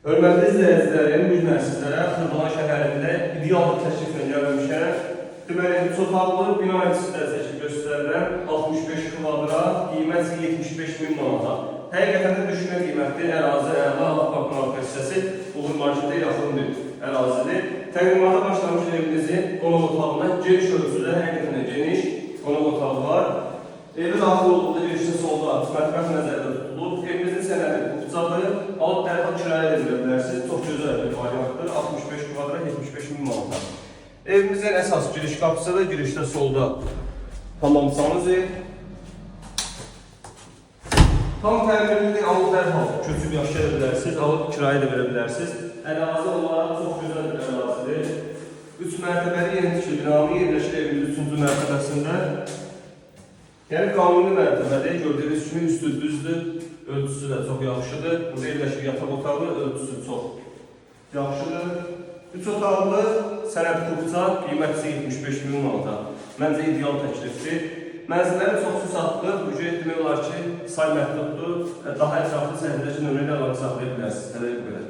Hörmətli izləyicilərim, bu gün sizlərə Xırdalan şəhərində ideal bir təkliflə gəlmişəm. Deməli, çox adlı bina əksisləri seçib göstərilən 65 kvadrat, qiymət 75.000 manata. Həqiqətən də düşünmə qiymətli ərazi, əla Avropa marka hissəsi Uğur marketə yaxın bir ərazidir. Təqdimata başlamış evimizin qonaq otağına geniş ölçüdə, həqiqətən də geniş qonaq otağı var. Evin daxil olduğunda girişdə solda mətbəx nəzərdə tutulub. Evimizin sənədi ucadır, alt tərəfə kirayə edə bilərsiniz. Çox gözəl bir variantdır. 65 kvadrat, 75.000 manata. Evimizin əsas giriş qapısıdır. Girişdə solda hamamçamız ev. Tam təmirli alt tərəfə köçüb yaşaya bilərsiniz, alıb kirayə edə bilərsiniz. Ərazi olaraq çox gözəl bir ərazidir. 3 mərtəbəli yeni tikili binanın yerləşir evimizin 3-cü mərtəbəsində. Yəni qanuni mərtəbədir, gördüyünüz kimi üstü düzdür, ölçüsü də çox yaxşıdır. Burada yerləşir yataq otağı, ölçüsü çox yaxşıdır. 3 otaqlı sənəd kursa qiyməti 75.000 manata. Məncə ideal təklifdir. Mənzilləri çoxsu satılır, ücret demək olar ki, say məhduddur. Daha ətraflı səhvdəki nömrəni alaraq saxlaya bilərsiniz. Təbii belə.